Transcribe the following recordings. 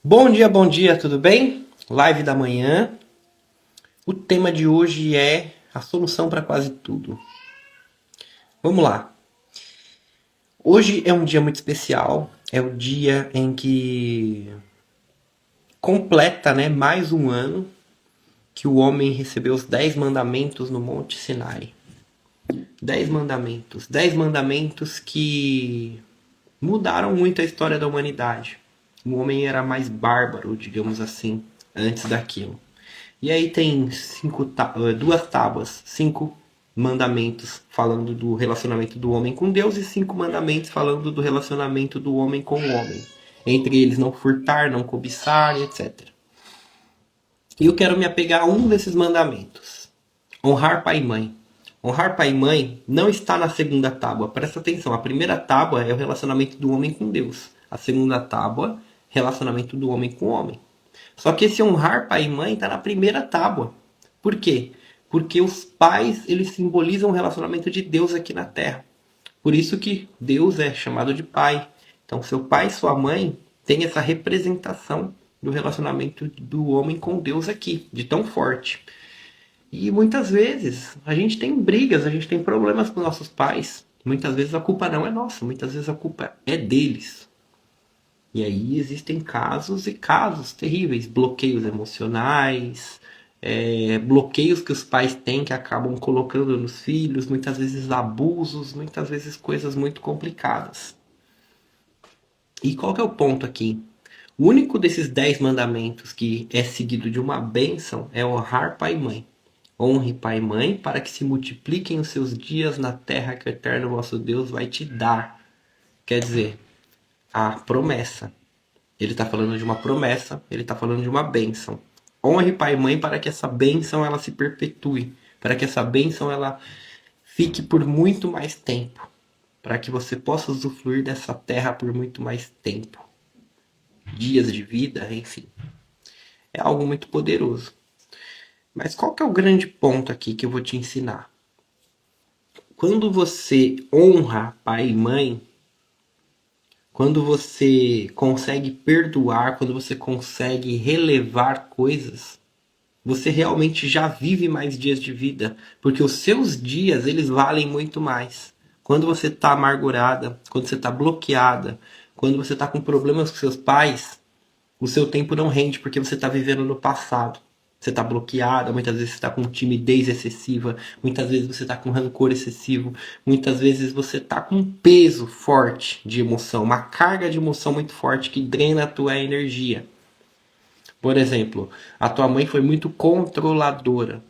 Bom dia, tudo bem? Live da manhã. O tema de hoje é a solução para quase tudo. Vamos lá. Hoje é um dia muito especial. É o dia em que completa, mais um ano que o homem recebeu os 10 mandamentos no Monte Sinai. 10 mandamentos. 10 mandamentos que mudaram muito a história da humanidade. O homem era mais bárbaro, digamos assim, antes daquilo. E aí tem duas tábuas, 5 mandamentos falando do relacionamento do homem com Deus e 5 mandamentos falando do relacionamento do homem com o homem. Entre eles não furtar, não cobiçar, etc. E eu quero me apegar a um desses mandamentos. Honrar pai e mãe. Honrar pai e mãe não está na segunda tábua. Presta atenção, a primeira tábua é o relacionamento do homem com Deus. A segunda tábua, relacionamento do homem com o homem. Só que esse honrar pai e mãe está na primeira tábua. Por quê? Porque os pais, eles simbolizam o relacionamento de Deus aqui na Terra. Por isso que Deus é chamado de pai. Então, seu pai e sua mãe têm essa representação do relacionamento do homem com Deus aqui, de tão forte. E muitas vezes a gente tem brigas, a gente tem problemas com nossos pais. Muitas vezes a culpa não é nossa, muitas vezes a culpa é deles. E aí existem casos e casos terríveis, bloqueios emocionais, bloqueios que os pais têm que acabam colocando nos filhos, muitas vezes abusos, muitas vezes coisas muito complicadas. E qual que é o ponto aqui? O único desses 10 mandamentos que é seguido de uma bênção é honrar pai e mãe. Honre pai e mãe para que se multipliquem os seus dias na terra que o eterno vosso Deus vai te dar. Quer dizer, a promessa. Ele está falando de uma promessa, ele está falando de uma bênção. Honre pai e mãe para que essa bênção ela se perpetue, para que essa bênção ela fique por muito mais tempo, para que você possa usufruir dessa terra por muito mais tempo. Dias de vida, enfim. É algo muito poderoso. Mas qual que é o grande ponto aqui que eu vou te ensinar? Quando você honra pai e mãe, quando você consegue perdoar, quando você consegue relevar coisas, você realmente já vive mais dias de vida, porque os seus dias eles valem muito mais. Quando você está amargurada, quando você está bloqueada, quando você está com problemas com seus pais, o seu tempo não rende porque você está vivendo no passado. Você está bloqueada, muitas vezes você está com timidez excessiva, muitas vezes você está com rancor excessivo, muitas vezes você está com um peso forte de emoção, uma carga de emoção muito forte que drena a tua energia. Por exemplo, a tua mãe foi muito controladora,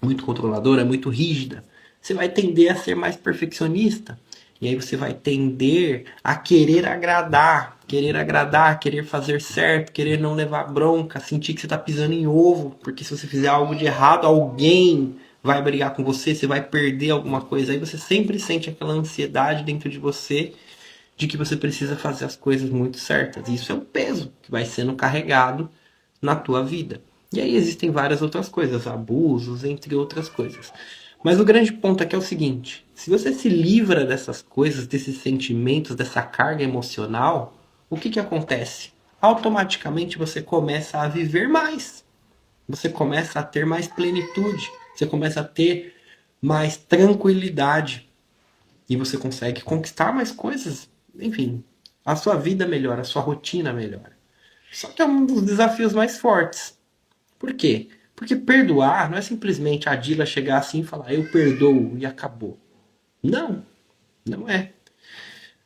muito rígida. Você vai tender a ser mais perfeccionista. E aí você vai tender a querer agradar, querer fazer certo, querer não levar bronca, sentir que você está pisando em ovo, porque se você fizer algo de errado, alguém vai brigar com você, você vai perder alguma coisa. Aí você sempre sente aquela ansiedade dentro de você de que você precisa fazer as coisas muito certas. E isso é um peso que vai sendo carregado na tua vida. E aí existem várias outras coisas, abusos, entre outras coisas. Mas o grande ponto aqui é o seguinte: se você se livra dessas coisas, desses sentimentos, dessa carga emocional, o que acontece? Automaticamente você começa a viver mais. Você começa a ter mais plenitude. Você começa a ter mais tranquilidade. E você consegue conquistar mais coisas. Enfim, a sua vida melhora, a sua rotina melhora. Só que é um dos desafios mais fortes. Por quê? Porque perdoar não é simplesmente a Dila chegar assim e falar eu perdoo e acabou. Não, não é.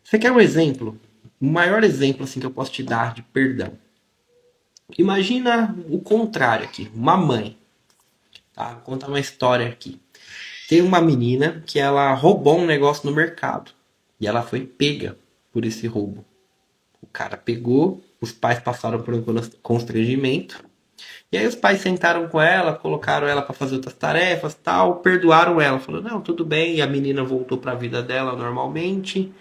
Você quer um exemplo? O maior exemplo assim que eu posso te dar de perdão. Imagina o contrário aqui, uma mãe. Tá? Vou contar uma história aqui. Tem uma menina que ela roubou um negócio no mercado. E ela foi pega por esse roubo. O cara pegou, os pais passaram por um constrangimento. E aí os pais sentaram com ela, colocaram ela para fazer outras tarefas, tal, perdoaram ela, falou: "Não, tudo bem". E a menina voltou para a vida dela normalmente.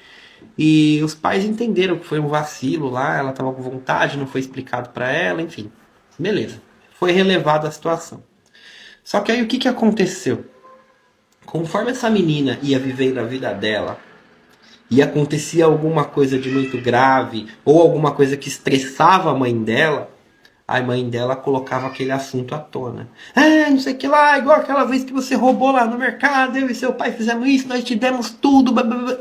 E os pais entenderam que foi um vacilo lá, ela estava com vontade, não foi explicado para ela, enfim. Beleza. Foi relevada a situação. Só que aí o que aconteceu? Conforme essa menina ia vivendo a vida dela, e acontecia alguma coisa de muito grave ou alguma coisa que estressava a mãe dela, a mãe dela colocava aquele assunto à tona. Ah, não sei o que lá, igual aquela vez que você roubou lá no mercado, eu e seu pai fizemos isso, nós te demos tudo. Blá, blá, blá.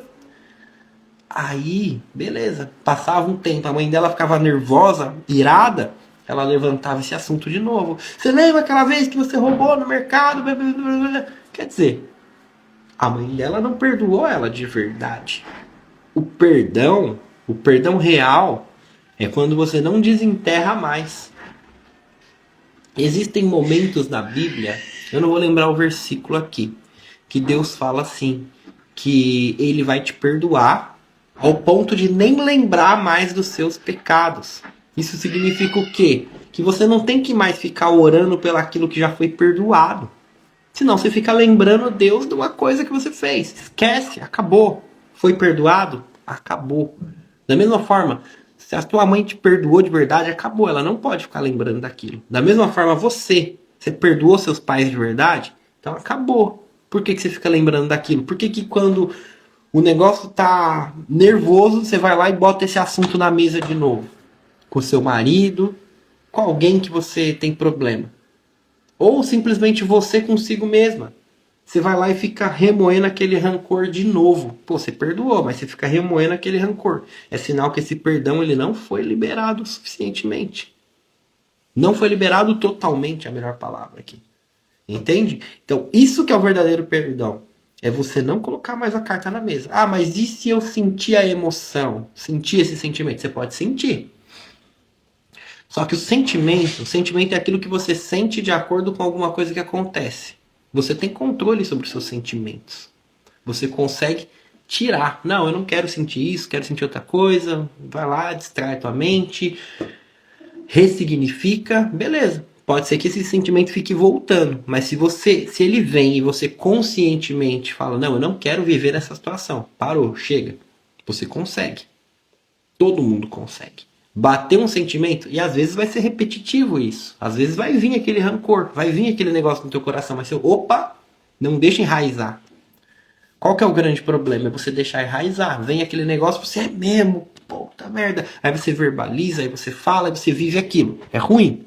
Aí, beleza. Passava um tempo, a mãe dela ficava nervosa, irada, ela levantava esse assunto de novo. Você lembra aquela vez que você roubou no mercado? Blá, blá, blá, blá. Quer dizer, a mãe dela não perdoou ela de verdade. O perdão real, é quando você não desenterra mais. Existem momentos na Bíblia, eu não vou lembrar o versículo aqui, que Deus fala assim, que ele vai te perdoar ao ponto de nem lembrar mais dos seus pecados. Isso significa o quê? Que você não tem que mais ficar orando pelo aquilo que já foi perdoado. Senão você fica lembrando Deus de uma coisa que você fez. Esquece, acabou. Foi perdoado? Acabou. Da mesma forma, se a tua mãe te perdoou de verdade, acabou. Ela não pode ficar lembrando daquilo. Da mesma forma, você perdoou seus pais de verdade? Então acabou. Por que você fica lembrando daquilo? Por que quando o negócio tá nervoso, você vai lá e bota esse assunto na mesa de novo? Com seu marido, com alguém que você tem problema. Ou simplesmente você consigo mesma. Você vai lá e fica remoendo aquele rancor de novo. Pô, você perdoou, mas você fica remoendo aquele rancor. É sinal que esse perdão ele não foi liberado suficientemente. Não foi liberado totalmente, é a melhor palavra aqui. Entende? Então, isso que é o verdadeiro perdão. É você não colocar mais a carta na mesa. Ah, mas e se eu sentir a emoção? Sentir esse sentimento? Você pode sentir. Só que o sentimento é aquilo que você sente de acordo com alguma coisa que acontece. Você tem controle sobre os seus sentimentos. Você consegue tirar. Não, eu não quero sentir isso, quero sentir outra coisa. Vai lá, distrai tua mente, ressignifica, beleza. Pode ser que esse sentimento fique voltando, mas se ele vem e você conscientemente fala, não, eu não quero viver nessa situação. Parou, chega. Você consegue. Todo mundo consegue. Bater um sentimento, e às vezes vai ser repetitivo isso. Às vezes vai vir aquele rancor, vai vir aquele negócio no teu coração, mas você, opa, não deixa enraizar. Qual que é o grande problema? É você deixar enraizar. Vem aquele negócio, você é mesmo, puta merda. Aí você verbaliza, aí você fala, aí você vive aquilo. É ruim.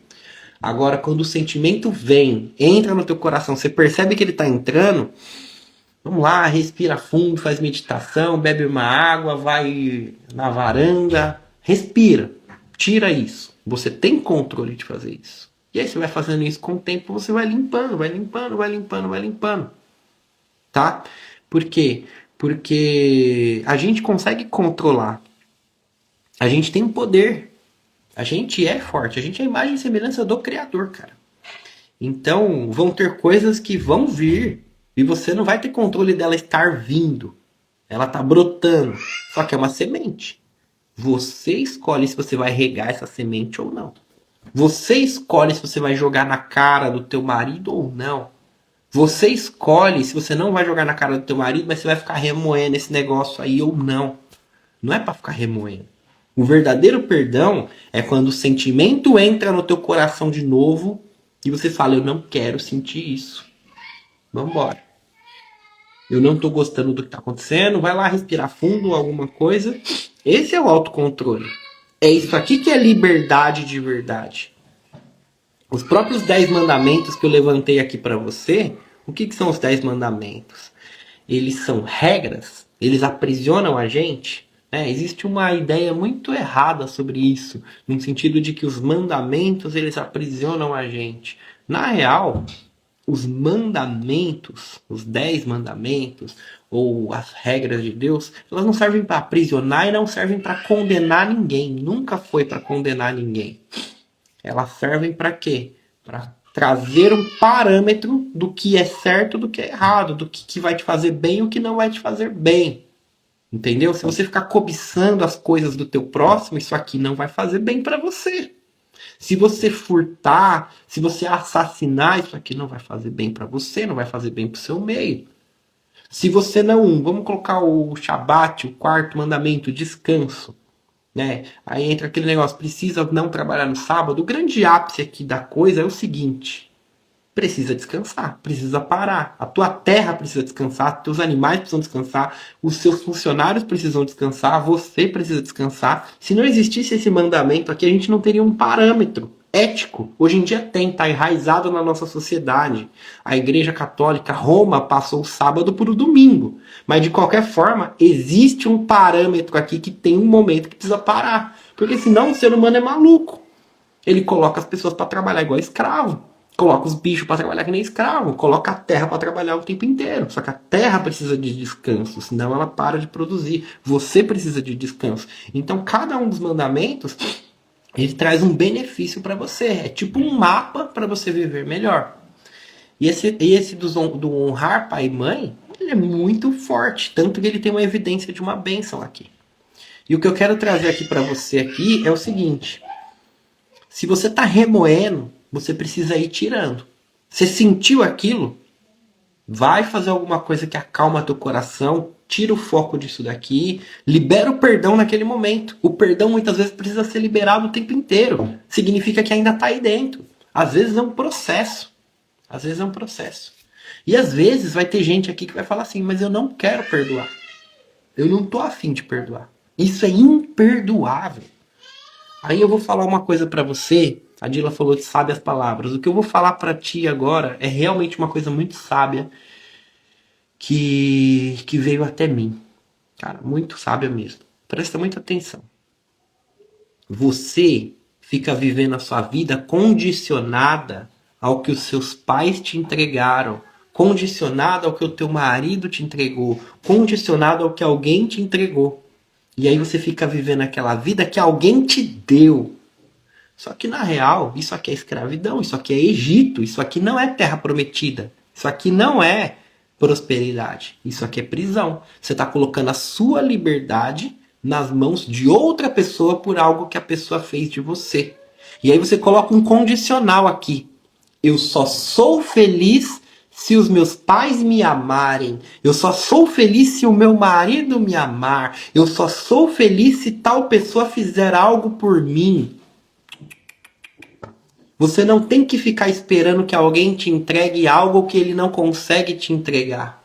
Agora, quando o sentimento vem, entra no teu coração, você percebe que ele tá entrando, vamos lá, respira fundo, faz meditação, bebe uma água, vai na varanda, respira, tira isso. Você tem controle de fazer isso. E aí você vai fazendo isso com o tempo, você vai limpando, vai limpando, vai limpando, vai limpando. Tá? Por quê? Porque a gente consegue controlar. A gente tem um poder. A gente é forte. A gente é a imagem e semelhança do Criador, cara. Então, vão ter coisas que vão vir e você não vai ter controle dela estar vindo. Ela tá brotando. Só que é uma semente. Você escolhe se você vai regar essa semente ou não. Você escolhe se você vai jogar na cara do teu marido ou não. Você escolhe se você não vai jogar na cara do teu marido, mas você vai ficar remoendo esse negócio aí ou não. Não é para ficar remoendo. O verdadeiro perdão é quando o sentimento entra no teu coração de novo e você fala, eu não quero sentir isso. Vambora. Eu não tô gostando do que tá acontecendo. Vai lá respirar fundo, alguma coisa. Esse é o autocontrole. É isso aqui que é liberdade de verdade. Os próprios 10 mandamentos que eu levantei aqui para você, o que são os 10 mandamentos? Eles são regras? Eles aprisionam a gente? Existe uma ideia muito errada sobre isso, no sentido de que os mandamentos eles aprisionam a gente. Na real, os mandamentos, os 10 mandamentos, ou as regras de Deus, elas não servem para aprisionar e não servem para condenar ninguém. Nunca foi para condenar ninguém. Elas servem para quê? Para trazer um parâmetro do que é certo, do que é errado, do que vai te fazer bem e o que não vai te fazer bem. Entendeu? Se você ficar cobiçando as coisas do teu próximo, isso aqui não vai fazer bem para você. Se você furtar, se você assassinar, isso aqui não vai fazer bem para você, não vai fazer bem para o seu meio. Se você não, vamos colocar o Shabat, o quarto mandamento, descanso, né? Aí entra aquele negócio, precisa não trabalhar no sábado. O grande ápice aqui da coisa é o seguinte: precisa descansar, precisa parar. A tua terra precisa descansar, teus animais precisam descansar, os seus funcionários precisam descansar, você precisa descansar. Se não existisse esse mandamento aqui, a gente não teria um parâmetro ético. Hoje em dia tem, está enraizado na nossa sociedade. A Igreja Católica, Roma, passou o sábado para o domingo. Mas de qualquer forma, existe um parâmetro aqui que tem um momento que precisa parar. Porque senão o ser humano é maluco. Ele coloca as pessoas para trabalhar igual escravo. Coloca os bichos para trabalhar que nem escravo. Coloca a terra para trabalhar o tempo inteiro. Só que a terra precisa de descanso, senão ela para de produzir. Você precisa de descanso. Então, cada um dos mandamentos, ele traz um benefício para você. É tipo um mapa para você viver melhor. E esse do honrar pai e mãe, ele é muito forte. Tanto que ele tem uma evidência de uma bênção aqui. E o que eu quero trazer aqui para você aqui é o seguinte. Se você está remoendo, você precisa ir tirando. Você sentiu aquilo? Vai fazer alguma coisa que acalma teu coração, tira o foco disso daqui, libera o perdão naquele momento. O perdão muitas vezes precisa ser liberado o tempo inteiro. Significa que ainda está aí dentro. Às vezes é um processo. Às vezes é um processo. E às vezes vai ter gente aqui que vai falar assim, mas eu não quero perdoar. Eu não tô afim de perdoar. Isso é imperdoável. Aí eu vou falar uma coisa pra você. A Dila falou de sábias palavras. O que eu vou falar pra ti agora é realmente uma coisa muito sábia que veio até mim. Cara, muito sábia mesmo. Presta muita atenção. Você fica vivendo a sua vida condicionada ao que os seus pais te entregaram, condicionado ao que o teu marido te entregou, condicionado ao que alguém te entregou. E aí você fica vivendo aquela vida que alguém te deu. Só que na real, isso aqui é escravidão, isso aqui é Egito, isso aqui não é terra prometida, isso aqui não é prosperidade, isso aqui é prisão. Você está colocando a sua liberdade nas mãos de outra pessoa por algo que a pessoa fez de você. E aí você coloca um condicional aqui. Eu só sou feliz se os meus pais me amarem. Eu só sou feliz se o meu marido me amar. Eu só sou feliz se tal pessoa fizer algo por mim. Você não tem que ficar esperando que alguém te entregue algo que ele não consegue te entregar.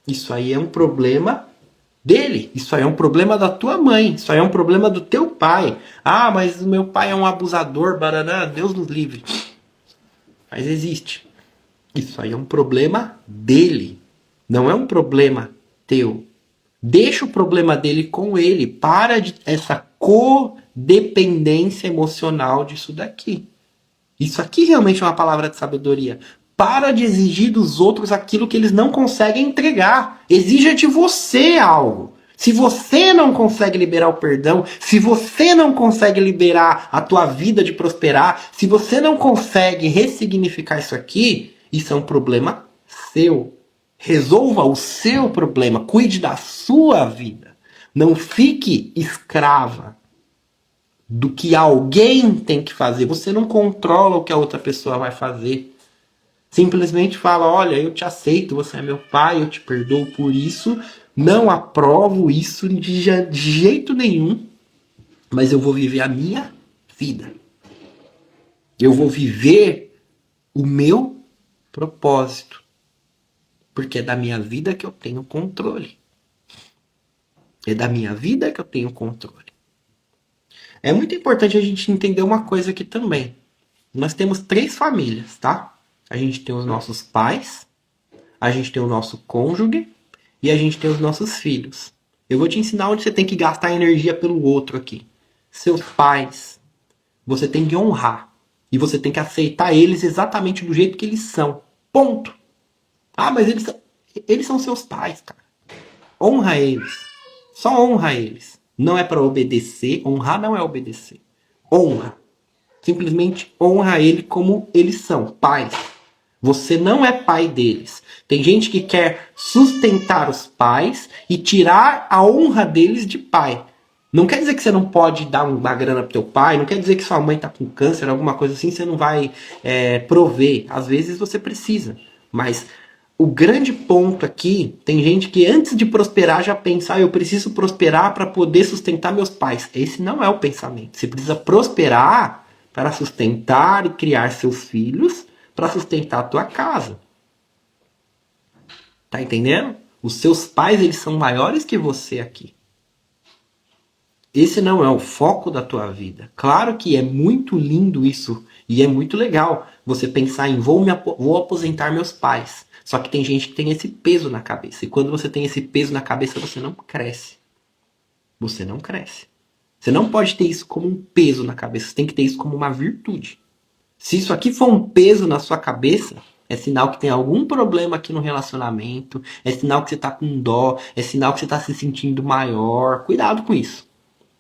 Isso aí é um problema dele. Isso aí é um problema da tua mãe. Isso aí é um problema do teu pai. Ah, mas o meu pai é um abusador, baraná, Deus nos livre. Mas existe. Isso aí é um problema dele. Não é um problema teu. Deixa o problema dele com ele. Para de essa codependência emocional disso daqui. Isso aqui realmente é uma palavra de sabedoria. Para de exigir dos outros aquilo que eles não conseguem entregar. Exija de você algo. Se você não consegue liberar o perdão, se você não consegue liberar a tua vida de prosperar, se você não consegue ressignificar isso aqui, isso é um problema seu. Resolva o seu problema. Cuide da sua vida. Não fique escrava do que alguém tem que fazer. Você não controla o que a outra pessoa vai fazer. Simplesmente fala, olha, eu te aceito, você é meu pai, eu te perdoo por isso, não aprovo isso de jeito nenhum, mas eu vou viver a minha vida. Eu vou viver o meu propósito. Porque é da minha vida que eu tenho controle. É da minha vida que eu tenho controle. É muito importante a gente entender uma coisa aqui também. Nós temos 3 famílias, tá? A gente tem os nossos pais, a gente tem o nosso cônjuge e a gente tem os nossos filhos. Eu vou te ensinar onde você tem que gastar energia pelo outro aqui. Seus pais, você tem que honrar. E você tem que aceitar eles exatamente do jeito que eles são. Ponto. Ah, mas eles são seus pais, cara. Honra eles. Só honra eles. Não é para obedecer. Honrar não é obedecer. Honra. Simplesmente honra ele como eles são, pais. Você não é pai deles. Tem gente que quer sustentar os pais e tirar a honra deles de pai. Não quer dizer que você não pode dar uma grana pro teu pai, não quer dizer que sua mãe tá com câncer, alguma coisa assim, você não vai prover. Às vezes você precisa. Mas o grande ponto aqui, tem gente que antes de prosperar já pensa, eu preciso prosperar para poder sustentar meus pais. Esse não é o pensamento. Você precisa prosperar para sustentar e criar seus filhos, para sustentar a tua casa. Tá entendendo? Os seus pais, eles são maiores que você aqui. Esse não é o foco da tua vida. Claro que é muito lindo isso e é muito legal você pensar em vou aposentar meus pais. Só que tem gente que tem esse peso na cabeça. E quando você tem esse peso na cabeça, você não cresce. Você não cresce. Você não pode ter isso como um peso na cabeça. Você tem que ter isso como uma virtude. Se isso aqui for um peso na sua cabeça, é sinal que tem algum problema aqui no relacionamento. É sinal que você está com dó. É sinal que você está se sentindo maior. Cuidado com isso.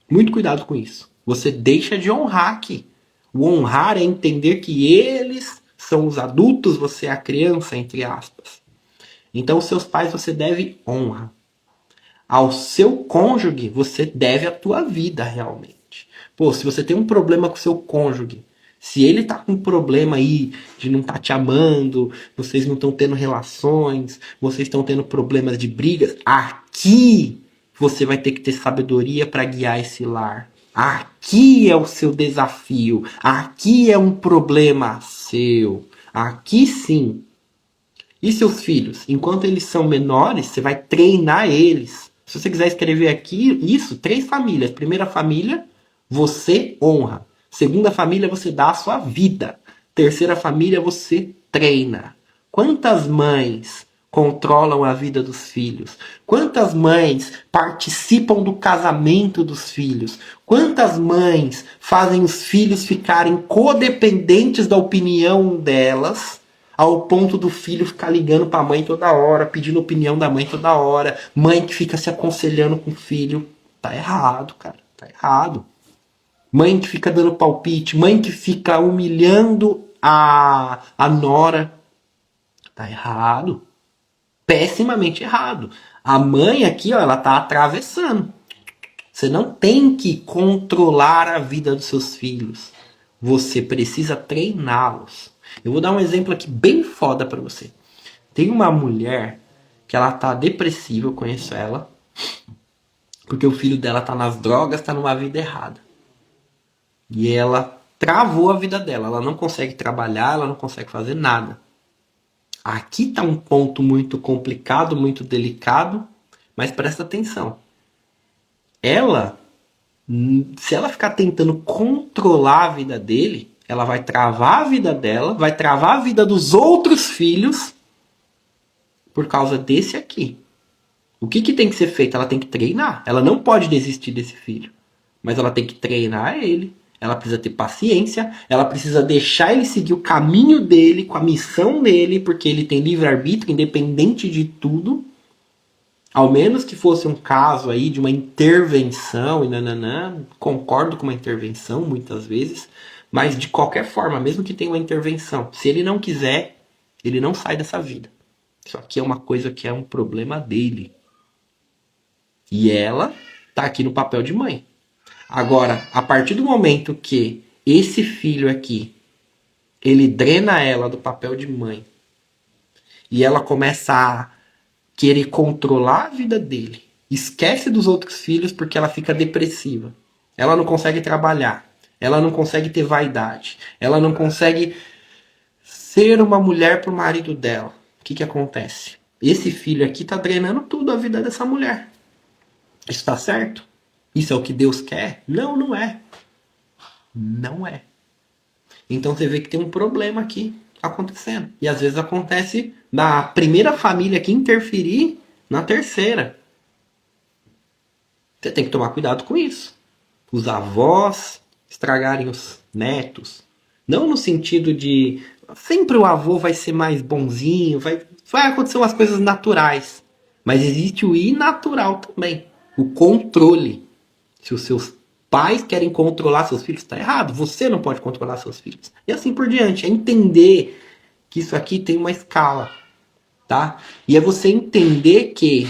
Muito cuidado com isso. Você deixa de honrar aqui. O honrar é entender que eles são os adultos, você é a criança, entre aspas. Então, os seus pais você deve honra. Ao seu cônjuge, você deve a tua vida realmente. Pô, se você tem um problema com o seu cônjuge, se ele tá com um problema aí de não tá te amando, vocês não estão tendo relações, vocês estão tendo problemas de brigas, aqui você vai ter que ter sabedoria para guiar esse lar. Aqui é o seu desafio. Aqui é um problema seu. Aqui sim. E seus filhos? Enquanto eles são menores, você vai treinar eles. Se você quiser escrever aqui, isso, 3 famílias. Primeira família, você honra. Segunda família, você dá a sua vida. Terceira família, você treina. Quantas mães controlam a vida dos filhos? Quantas mães participam do casamento dos filhos? Quantas mães fazem os filhos ficarem codependentes da opinião delas, ao ponto do filho ficar ligando pra mãe toda hora, pedindo opinião da mãe toda hora, mãe que fica se aconselhando com o filho? Tá errado, cara, tá errado. Mãe que fica dando palpite, mãe que fica humilhando a nora. Tá errado. Pessimamente errado. A mãe aqui, ó, ela tá atravessando. Você não tem que controlar a vida dos seus filhos. Você precisa treiná-los. Eu vou dar um exemplo aqui bem foda pra você. Tem uma mulher que ela tá depressiva, eu conheço ela, porque o filho dela tá nas drogas, tá numa vida errada. E ela travou a vida dela. Ela não consegue trabalhar, ela não consegue fazer nada. Aqui está um ponto muito complicado, muito delicado, mas presta atenção. Ela, se ela ficar tentando controlar a vida dele, ela vai travar a vida dela, vai travar a vida dos outros filhos por causa desse aqui. O que tem que ser feito? Ela tem que treinar. Ela não pode desistir desse filho, mas ela tem que treinar ele. Ela precisa ter paciência, ela precisa deixar ele seguir o caminho dele, com a missão dele, porque ele tem livre-arbítrio, independente de tudo. Ao menos que fosse um caso aí de uma intervenção, e nananã, concordo com uma intervenção muitas vezes, mas de qualquer forma, mesmo que tenha uma intervenção, se ele não quiser, ele não sai dessa vida. Isso aqui é uma coisa que é um problema dele. E ela tá aqui no papel de mãe. Agora, a partir do momento que esse filho aqui, ele drena ela do papel de mãe, e ela começa a querer controlar a vida dele, esquece dos outros filhos porque ela fica depressiva, ela não consegue trabalhar, ela não consegue ter vaidade, ela não consegue ser uma mulher pro marido dela. O que acontece? Esse filho aqui tá drenando tudo a vida dessa mulher. Isso tá certo? Isso é o que Deus quer? Não, não é. Não é. Então você vê que tem um problema aqui acontecendo. E às vezes acontece na primeira família que interferir na terceira. Você tem que tomar cuidado com isso. Os avós estragarem os netos. Não no sentido de sempre o avô vai ser mais bonzinho, vai acontecer umas coisas naturais. Mas existe o inatural também. O controle. Se os seus pais querem controlar seus filhos, está errado. Você não pode controlar seus filhos. E assim por diante. É entender que isso aqui tem uma escala. Tá? E é você entender que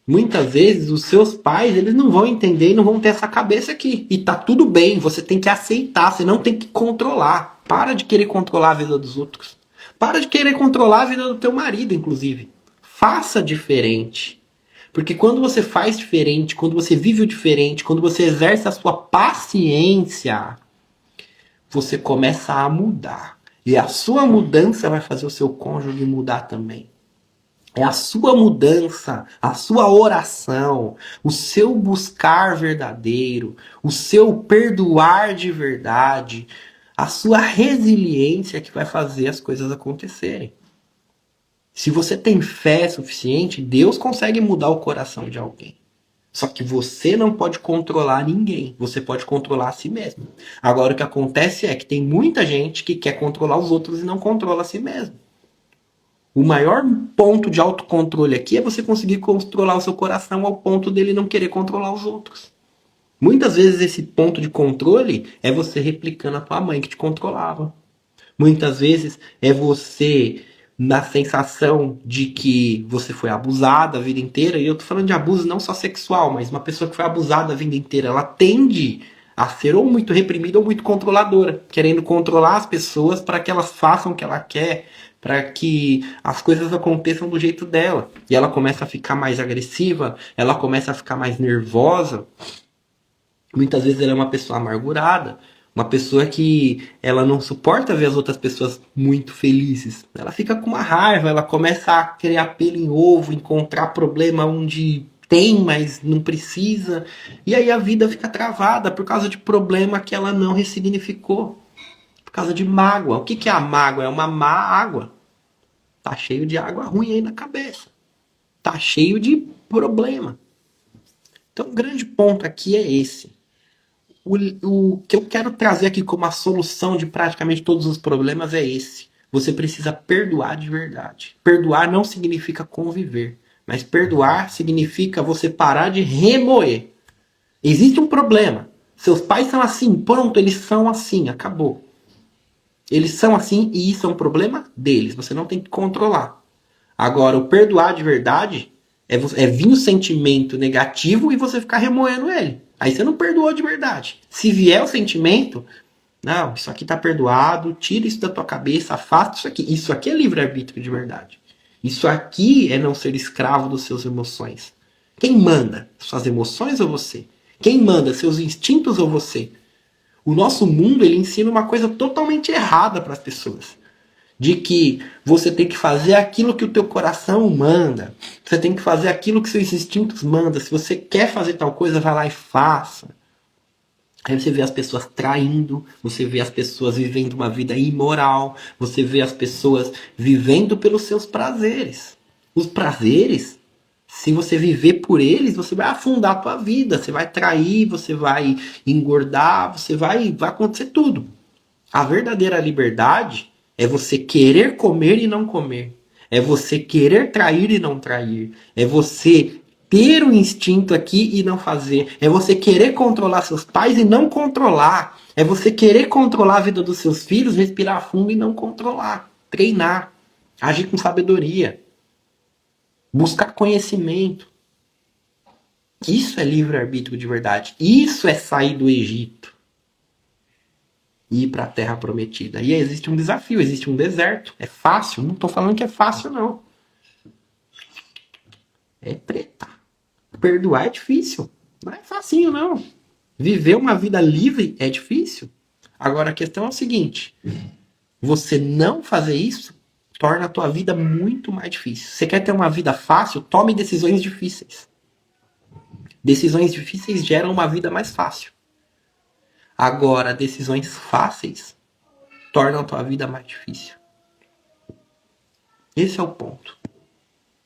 muitas vezes os seus pais eles não vão entender e não vão ter essa cabeça aqui. E tá tudo bem. Você tem que aceitar. Você não tem que controlar. Para de querer controlar a vida dos outros. Para de querer controlar a vida do teu marido, inclusive. Faça diferente. Porque quando você faz diferente, quando você vive o diferente, quando você exerce a sua paciência, você começa a mudar. E a sua mudança vai fazer o seu cônjuge mudar também. É a sua mudança, a sua oração, o seu buscar verdadeiro, o seu perdoar de verdade, a sua resiliência que vai fazer as coisas acontecerem. Se você tem fé suficiente, Deus consegue mudar o coração de alguém. Só que você não pode controlar ninguém, você pode controlar a si mesmo. Agora o que acontece é que tem muita gente que quer controlar os outros e não controla a si mesmo. O maior ponto de autocontrole aqui é você conseguir controlar o seu coração ao ponto dele não querer controlar os outros. Muitas vezes esse ponto de controle é você replicando a tua mãe que te controlava. Muitas vezes é você na sensação de que você foi abusada a vida inteira. E eu tô falando de abuso não só sexual, mas uma pessoa que foi abusada a vida inteira, ela tende a ser ou muito reprimida ou muito controladora, querendo controlar as pessoas para que elas façam o que ela quer, para que as coisas aconteçam do jeito dela. E ela começa a ficar mais agressiva, ela começa a ficar mais nervosa. Muitas vezes ela é uma pessoa amargurada, uma pessoa que ela não suporta ver as outras pessoas muito felizes. Ela fica com uma raiva, ela começa a criar pelo em ovo, encontrar problema onde tem, mas não precisa. E aí a vida fica travada por causa de problema que ela não ressignificou. Por causa de mágoa. O que é a mágoa? É uma má água. Tá cheio de água ruim aí na cabeça. Tá cheio de problema. Então o grande ponto aqui é esse. O que eu quero trazer aqui como a solução de praticamente todos os problemas é esse. Você precisa perdoar de verdade. Perdoar não significa conviver, mas perdoar significa você parar de remoer. Existe um problema. Seus pais são assim, pronto, eles são assim, acabou. Eles são assim e isso é um problema deles. Você não tem que controlar. Agora, o perdoar de verdade é vir o sentimento negativo e você ficar remoendo ele. Aí você não perdoou de verdade. Se vier o sentimento, não, isso aqui tá perdoado, tira isso da tua cabeça, afasta isso aqui. Isso aqui é livre-arbítrio de verdade. Isso aqui é não ser escravo das suas emoções. Quem manda? Suas emoções ou você? Quem manda? Seus instintos ou você? O nosso mundo, ele ensina uma coisa totalmente errada para as pessoas. De que você tem que fazer aquilo que o teu coração manda. Você tem que fazer aquilo que seus instintos mandam. Se você quer fazer tal coisa, vai lá e faça. Aí você vê as pessoas traindo, você vê as pessoas vivendo uma vida imoral, você vê as pessoas vivendo pelos seus prazeres. Os prazeres, se você viver por eles, você vai afundar a tua vida, você vai trair, você vai engordar, vai acontecer tudo. A verdadeira liberdade é você querer comer e não comer. É você querer trair e não trair. É você ter o instinto aqui e não fazer. É você querer controlar seus pais e não controlar. É você querer controlar a vida dos seus filhos, respirar fundo e não controlar. Treinar. Agir com sabedoria. Buscar conhecimento. Isso é livre-arbítrio de verdade. Isso é sair do Egito e ir para a Terra Prometida. E existe um desafio, existe um deserto. É fácil? Não estou falando que é fácil, não. É preta. Perdoar é difícil. Não é facinho, não. Viver uma vida livre é difícil. Agora a questão é o seguinte: você não fazer isso torna a tua vida muito mais difícil. Você quer ter uma vida fácil? Tome decisões difíceis. Decisões difíceis geram uma vida mais fácil. Agora, decisões fáceis tornam a tua vida mais difícil. Esse é o ponto.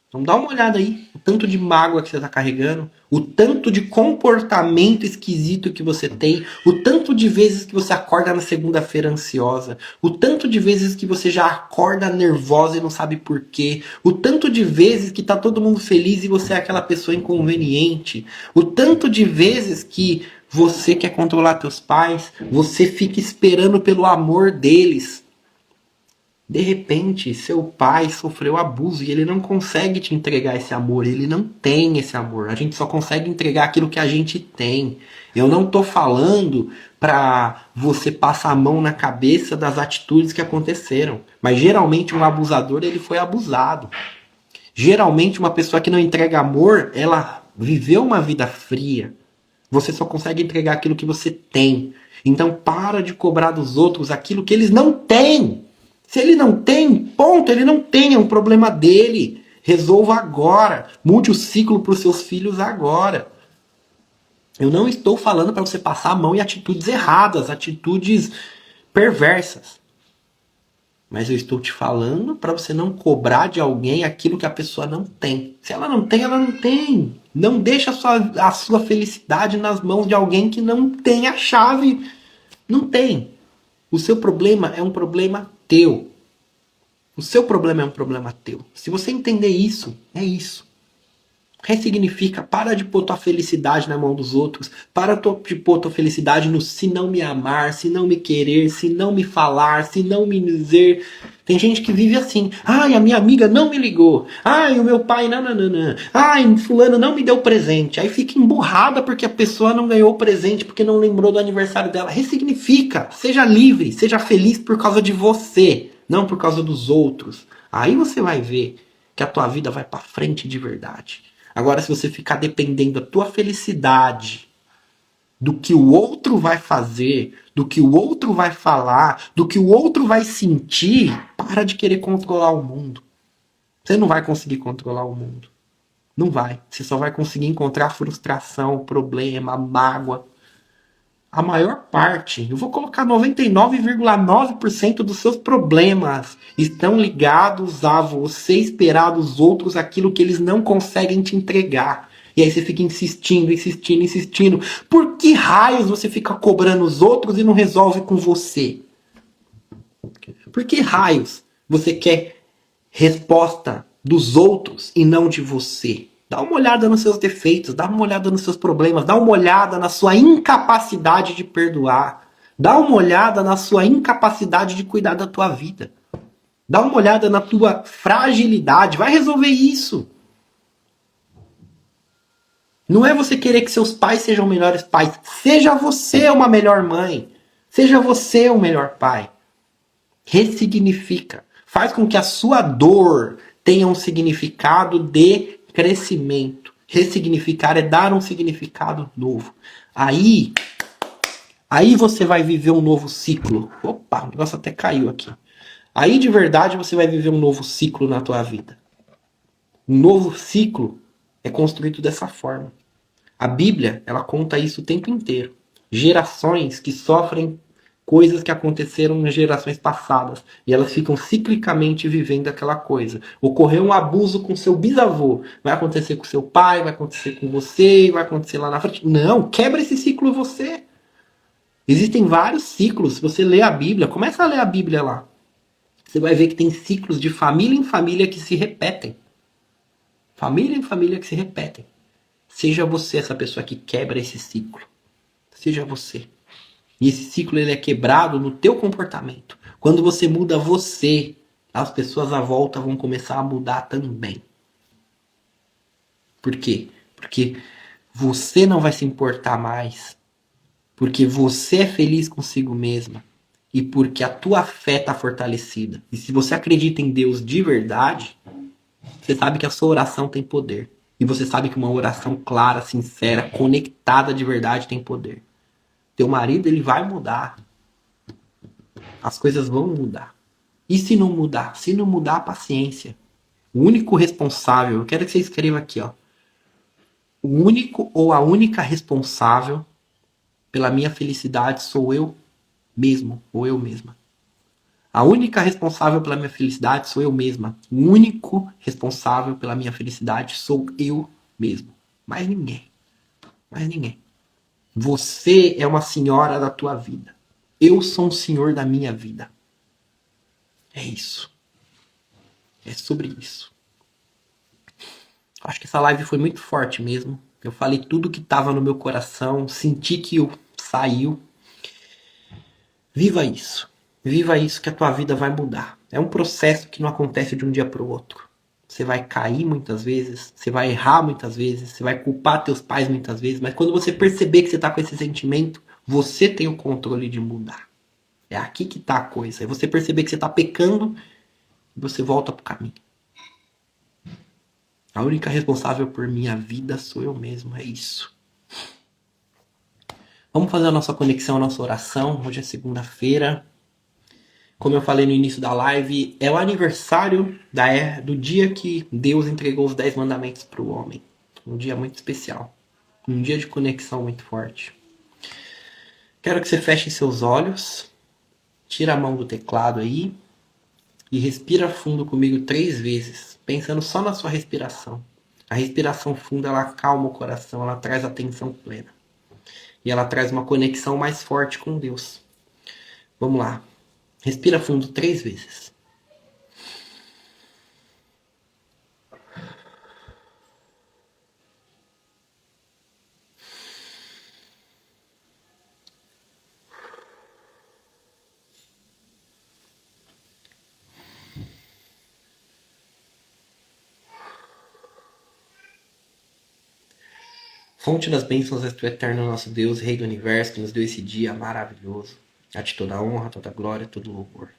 Então dá uma olhada aí, o tanto de mágoa que você está carregando, o tanto de comportamento esquisito que você tem, o tanto de vezes que você acorda na segunda-feira ansiosa, o tanto de vezes que você já acorda nervosa e não sabe por quê, o tanto de vezes que tá todo mundo feliz e você é aquela pessoa inconveniente, o tanto de vezes que você quer controlar teus pais, você fica esperando pelo amor deles. De repente, seu pai sofreu abuso e ele não consegue te entregar esse amor, ele não tem esse amor. A gente só consegue entregar aquilo que a gente tem. Eu não tô falando pra você passar a mão na cabeça das atitudes que aconteceram, mas geralmente um abusador, ele foi abusado. Geralmente uma pessoa que não entrega amor, ela viveu uma vida fria. Você só consegue entregar aquilo que você tem. Então para de cobrar dos outros aquilo que eles não têm. Se ele não tem, ponto, ele não tem, é um problema dele. Resolva agora. Mude o ciclo para os seus filhos agora. Eu não estou falando para você passar a mão em atitudes erradas, atitudes perversas. Mas eu estou te falando para você não cobrar de alguém aquilo que a pessoa não tem. Se ela não tem, ela não tem. Não deixa a sua felicidade nas mãos de alguém que não tem a chave. Não tem. O seu problema é um problema teu. O seu problema é um problema teu. Se você entender isso, é isso. Ressignifica, para de pôr tua felicidade na mão dos outros, para de pôr tua felicidade no se não me amar, se não me querer, se não me falar, se não me dizer. Tem gente que vive assim, ai, a minha amiga não me ligou, ai, o meu pai, nananana, ai, fulano não me deu presente. Aí fica emburrada porque a pessoa não ganhou o presente, porque não lembrou do aniversário dela. Ressignifica, seja livre, seja feliz por causa de você, não por causa dos outros. Aí você vai ver que a tua vida vai pra frente de verdade. Agora, se você ficar dependendo da tua felicidade, do que o outro vai fazer, do que o outro vai falar, do que o outro vai sentir, para de querer controlar o mundo. Você não vai conseguir controlar o mundo. Não vai. Você só vai conseguir encontrar frustração, problema, mágoa. A maior parte, eu vou colocar 99,9% dos seus problemas estão ligados a você esperar dos outros aquilo que eles não conseguem te entregar. E aí você fica insistindo, insistindo, insistindo. Por que raios você fica cobrando os outros e não resolve com você? Por que raios você quer resposta dos outros e não de você? Dá uma olhada nos seus defeitos, dá uma olhada nos seus problemas, dá uma olhada na sua incapacidade de perdoar. Dá uma olhada na sua incapacidade de cuidar da tua vida. Dá uma olhada na tua fragilidade, vai resolver isso. Não é você querer que seus pais sejam melhores pais. Seja você uma melhor mãe. Seja você um melhor pai. Ressignifica. Faz com que a sua dor tenha um significado de crescimento. Ressignificar é dar um significado novo. Aí você vai viver um novo ciclo. Opa, o negócio até caiu aqui. Aí de verdade você vai viver um novo ciclo na tua vida. Um novo ciclo é construído dessa forma. A Bíblia, ela conta isso o tempo inteiro. Gerações que sofrem coisas que aconteceram nas gerações passadas. E elas ficam ciclicamente vivendo aquela coisa. Ocorreu um abuso com seu bisavô. Vai acontecer com seu pai, vai acontecer com você, vai acontecer lá na frente. Não, quebra esse ciclo você. Existem vários ciclos. Se você lê a Bíblia, começa a ler a Bíblia lá. Você vai ver que tem ciclos de família em família que se repetem. Família em família que se repetem. Seja você essa pessoa que quebra esse ciclo. Seja você. E esse ciclo ele é quebrado no teu comportamento. Quando você muda você, as pessoas à volta vão começar a mudar também. Por quê? Porque você não vai se importar mais. Porque você é feliz consigo mesma. E porque a tua fé está fortalecida. E se você acredita em Deus de verdade, você sabe que a sua oração tem poder. E você sabe que uma oração clara, sincera, conectada de verdade tem poder. Teu marido, ele vai mudar. As coisas vão mudar. E se não mudar? Se não mudar, paciência. O único responsável, eu quero que você escreva aqui, ó. O único ou a única responsável pela minha felicidade sou eu mesmo ou eu mesma. A única responsável pela minha felicidade sou eu mesma. O único responsável pela minha felicidade sou eu mesmo. Mais ninguém. Mais ninguém. Você é uma senhora da tua vida. Eu sou um senhor da minha vida. É isso. É sobre isso. Acho que essa live foi muito forte mesmo. Eu falei tudo que estava no meu coração. Senti que saiu. Viva isso. Viva isso que a tua vida vai mudar. É um processo que não acontece de um dia para o outro. Você vai cair muitas vezes, você vai errar muitas vezes, você vai culpar teus pais muitas vezes, mas quando você perceber que você está com esse sentimento, você tem o controle de mudar. É aqui que está a coisa. É você perceber que você está pecando e você volta pro caminho. A única responsável por minha vida sou eu mesmo, é isso. Vamos fazer a nossa conexão, a nossa oração. Hoje é segunda-feira. Como eu falei no início da live, é o aniversário do dia que Deus entregou os 10 mandamentos para o homem. Um dia muito especial. Um dia de conexão muito forte. Quero que você feche seus olhos, tira a mão do teclado aí e respira fundo comigo 3 vezes, pensando só na sua respiração. A respiração funda, ela acalma o coração, ela traz atenção plena. E ela traz uma conexão mais forte com Deus. Vamos lá. Respira fundo 3 vezes. Fonte das bênçãos és tu, eterno nosso Deus, Rei do Universo, que nos deu esse dia maravilhoso. A ti toda a honra, toda a glória, todo o louvor.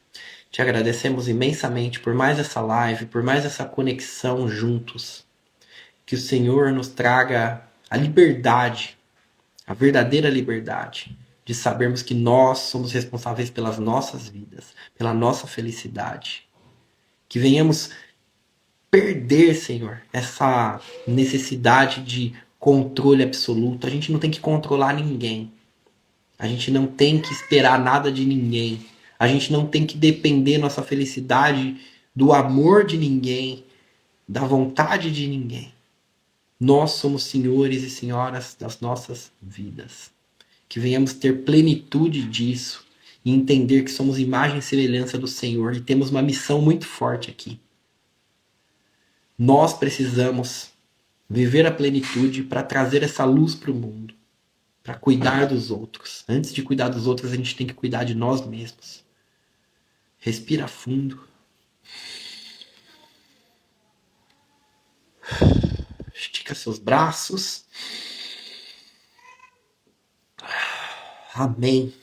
Te agradecemos imensamente por mais essa live, por mais essa conexão juntos. Que o Senhor nos traga a liberdade, a verdadeira liberdade, de sabermos que nós somos responsáveis pelas nossas vidas, pela nossa felicidade. Que venhamos perder, Senhor, essa necessidade de controle absoluto. A gente não tem que controlar ninguém. A gente não tem que esperar nada de ninguém. A gente não tem que depender nossa felicidade do amor de ninguém, da vontade de ninguém. Nós somos senhores e senhoras das nossas vidas. Que venhamos ter plenitude disso e entender que somos imagem e semelhança do Senhor e temos uma missão muito forte aqui. Nós precisamos viver a plenitude para trazer essa luz para o mundo, para cuidar dos outros. Antes de cuidar dos outros, a gente tem que cuidar de nós mesmos. Respira fundo. Estica seus braços. Amém.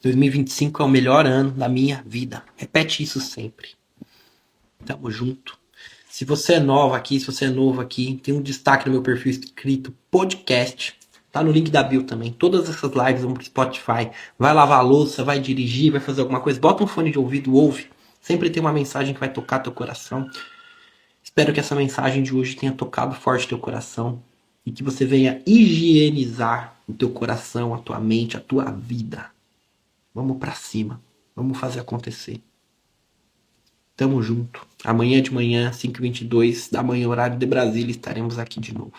2025 é o melhor ano da minha vida. Repete isso sempre. Tamo junto. Se você é nova aqui, se você é novo aqui, tem um destaque no meu perfil escrito podcast. Tá no link da bio também. Todas essas lives vão pro Spotify. Vai lavar a louça, vai dirigir, vai fazer alguma coisa. Bota um fone de ouvido, ouve. Sempre tem uma mensagem que vai tocar teu coração. Espero que essa mensagem de hoje tenha tocado forte teu coração. E que você venha higienizar o teu coração, a tua mente, a tua vida. Vamos pra cima. Vamos fazer acontecer. Tamo junto. Amanhã de manhã, 5h22 da manhã, horário de Brasília, estaremos aqui de novo.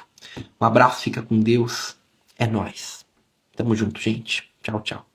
Um abraço, fica com Deus. É nóis. Tamo junto, gente. Tchau, tchau.